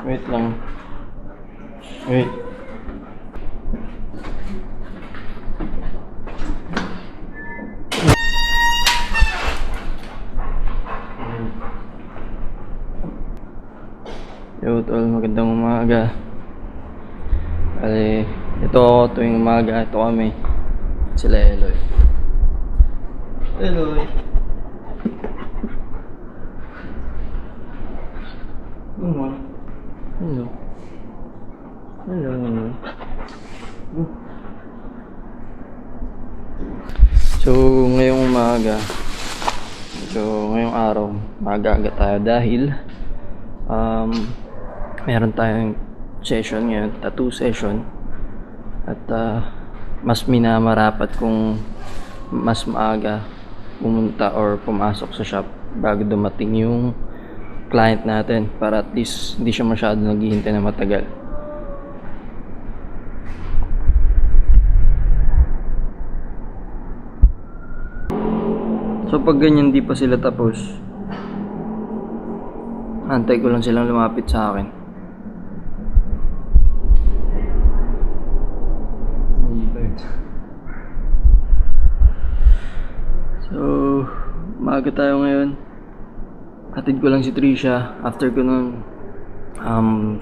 Wait lang. Wait. Yo tol, magandang umaga. Bale, ito tuwing umaga, ito kami. Sila Eloy. Eloy. Hello. Hello. So, ngayong umaga, ngayong araw, maaga-aga tayo dahil meron tayong session ngayon, tattoo session. At mas minamarapat kung mas maaga pumunta or pumasok sa shop bago dumating yung client natin para at least hindi siya masyado naghihintay na matagal. So pag ganyan di pa sila tapos, antay ko lang silang lumapit sa akin. So maaga tayo ngayon. Hatid ko lang si Trisha. After ko nun,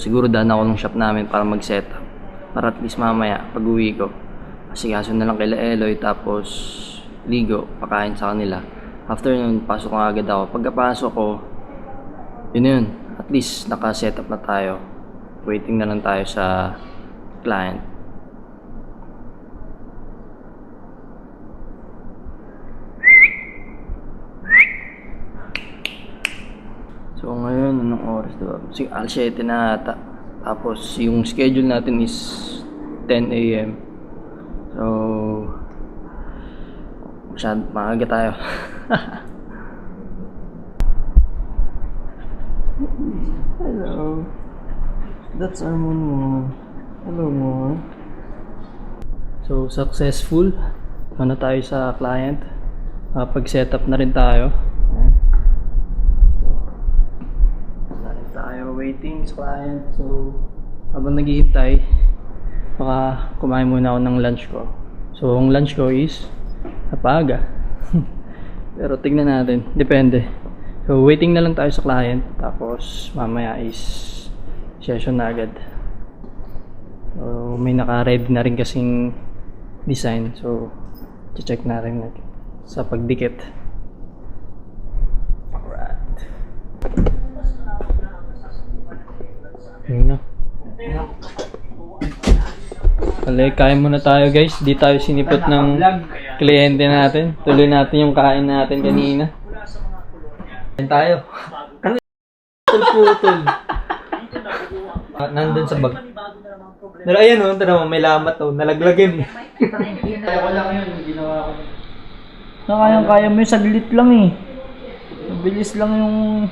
siguro daan ako ng shop namin para mag-set up. Para at least mamaya, pag uwi ko, asikaso na lang kay Eloy, tapos ligo, pakain sa kanila. After nun, pasok ko agad ako. Pagkapasok ko, yun. At least, naka-set up na tayo. Waiting na lang tayo sa client. So ngayon, anong oras diba? Alas 7 na ata. Tapos yung schedule natin is 10 AM. So masyad maaga tayo. Hello. That's our moon. Hello mo. So successful. Ano tayo sa client. Pag-setup na rin tayo. Waiting sa client. So habang naghihintay, baka kumain muna ako ng lunch ko. So ang lunch ko is napaga. Pero tignan natin, depende. So waiting na lang tayo sa client, tapos mamaya is session na agad. So may naka-ready na rin kasing design, so check na rin natin sa pagdikit. Yun na. Kali, kain muna tayo guys. Di tayo sinipot ng kliyente natin. Tuloy natin yung kain natin kanina. Kain tayo. Ano yung putol? Nandun sa bag. Pero ayan o, tara mo, may lamat o. Nalaglagin. Kaya ko lang yun, ginawa ko. Kaya mo yung saglit lang eh. Mabilis lang yung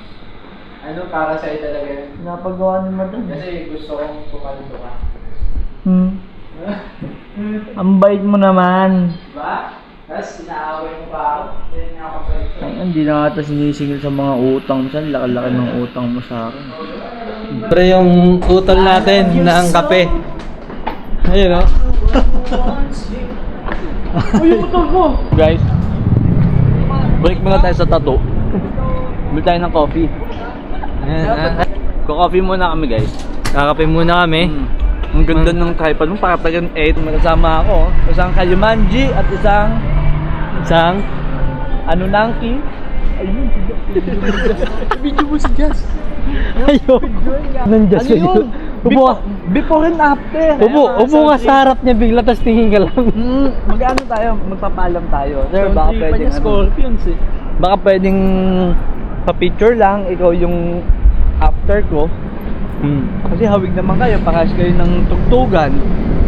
Ano para sa'yo talaga yun? napagawa ni Madam. Kasi gusto kong pumalito ka. Ang bait mo naman. Diba? Tapos inaaway mo pa ako. Hindi niya ako palito. Hindi na ata sinisingil sa mga utang mo. Saan laki-laki ng utang mo sa akin. Pre, yung utol natin na ang kape. Ayun o. Uy, yung utang ko! Guys, break muna tayo sa tattoo. Bili tayo ng coffee. Ko-coffee muna kami guys. Kakape muna kami. Ang ganda ng tripod mo, para tagang 8. Magkasama ako. Isang Kayumanji at isang Anunnaki. Ayun, video mo si Jazz. Ayun. Nandiyan Ano yun? Before and after. Upo ka sa harap niya bigla, tapos tingin ka lang. Mag-ano tayo? Magpapalam tayo. Sir, baka pwedeng Scorpions eh. baka pwedeng pa-picture lang, ikaw yung after ko. Kasi hawig naman kayo, pakas kayo ng tugtugan.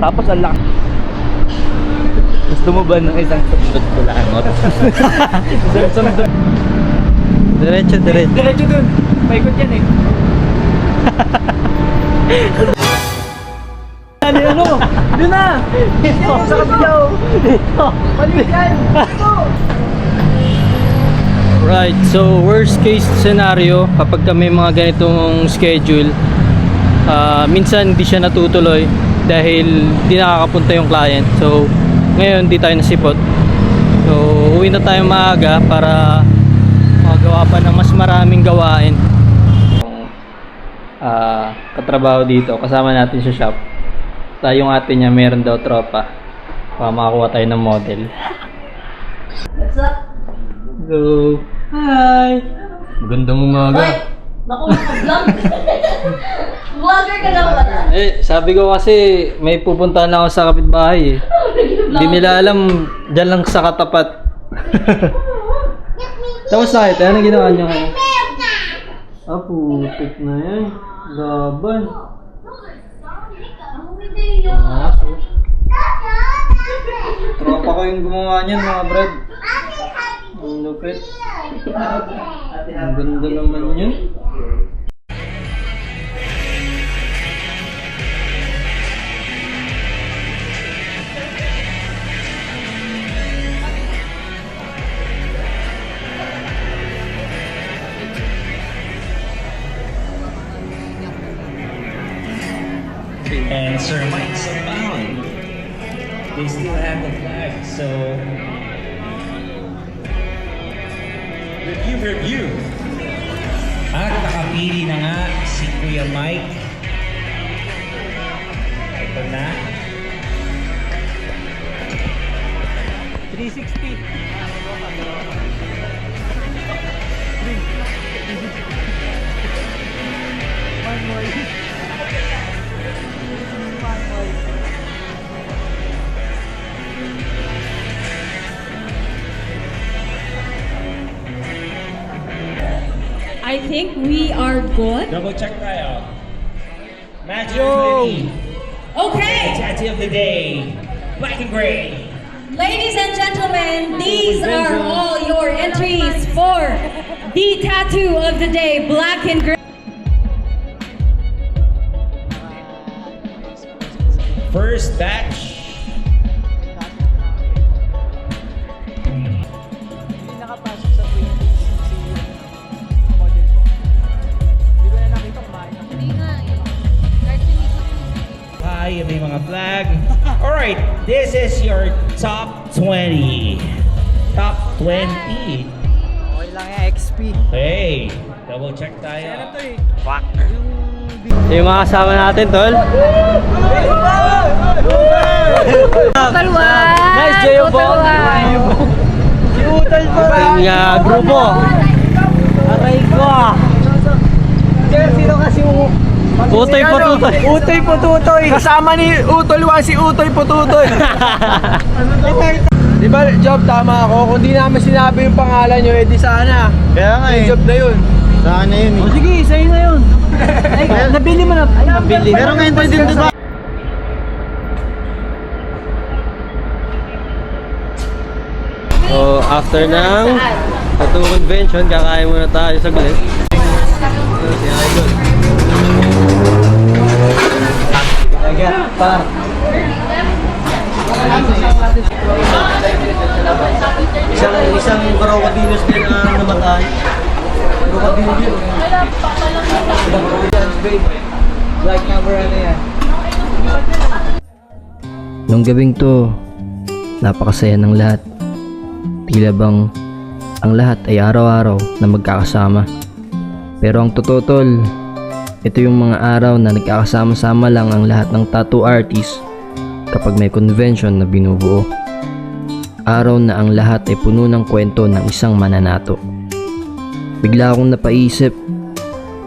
Tapos ang laki. Gusto mo ba ng isang sundot ko langot? Isang sundot. Diretso Diretso dun. Paikot yan eh. Ano? Doon na! Dito! Sa kabilaw! Dito! Balik yan! Dito! Alright, so worst case scenario kapag may mga ganitong schedule, minsan di siya natutuloy dahil di nakakapunta yung client. So ngayon di tayo nasipot. So uwi na tayo maaga para magawa pa ng mas maraming gawain. Katrabaho dito, kasama natin sa shop. Tayong ate niya meron daw tropa. Makakuha tayo ng model. What's up? Hello. Hi. Magandang umaga. Ay, naku, vlog. Vlogger ka na pala. Sabi ko kasi may pupuntahan ako sa kapitbahay eh. Hindi nila alam, dyan lang sa katapat. Tapos na ito, anong ginawa niyo ngayon? Putik na yan. Laban. Tropa ko yung gumawa niyan mga brad. Ang lupit. Ang ganda naman yun. And Sir Mike's abound. They still have the flag, so review. At nakapili na nga si Kuya Mike. Ito na. 360. I think we are good. Double check tayo. Match ready. Okay, Tattoo of the day. Black and gray. ladies and gentlemen, these are all your entries for the tattoo of the day, black and gray. First batch. Nakapasok sa printing si model ko. Hindi ko na nakita kumain ako. Hi, may mga flag. Alright, this is your top 20. Top 20. Okay lang yan, XP. Hey, double check tayo. Fuck. Yung mga kasama natin, tol. Nice, Jayo po. Si Utal pa rin. Yung grupo. Aray ko. Sir, sino kasi Utoy po tutoy. Utoy po tutoy. Kasama ni Utol 1 si Utoy po tutoy. Di ba, Job, tama ako. Kung di namin sinabi yung pangalan nyo, edi sana. Kaya nga Yung eh. job na yun. Saan na yun eh. Sige, sa'yo na yun. Ay, nabili mo na. Ay, nabili. Pero ngayon pa din diba? So, after ng tattoo convention, kakain muna tayo sa gulit. Si Idol. Isang crocodilos din na namatay. Crocodilo. Black number ano yan? Nung gabing to, napakasaya ng lahat. Tila bang ang lahat ay araw-araw na magkakasama. Pero ang totoo tol, ito yung mga araw na nagkakasama-sama lang ang lahat ng tattoo artist kapag may convention na binubuo. Araw na ang lahat ay puno ng kwento ng isang mananato. Bigla akong napaisip,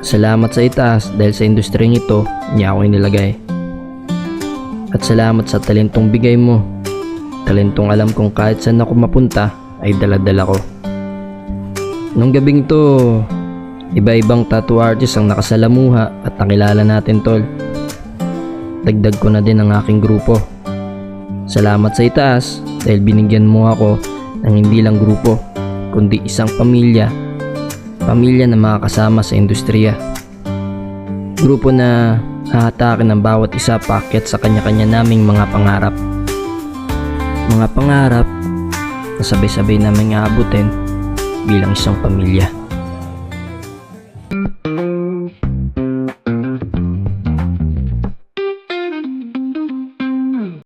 salamat sa itaas dahil sa industriyang ito niya ako inilagay. At salamat sa talentong bigay mo. Talentong alam kong kahit saan ako mapunta ay daladala ko. Nung gabing to, iba-ibang tattoo artist ang nakasalamuha at nakilala natin tol. Dagdag ko na din ang aking grupo. Salamat sa itaas dahil binigyan mo ako ng hindi lang grupo, kundi isang pamilya. Pamilya na makakasama sa industriya. Grupo na hahatakin ng bawat isa paakyat sa kanya-kanya naming mga pangarap. Mga pangarap na sabay-sabay naming aabutin bilang isang pamilya.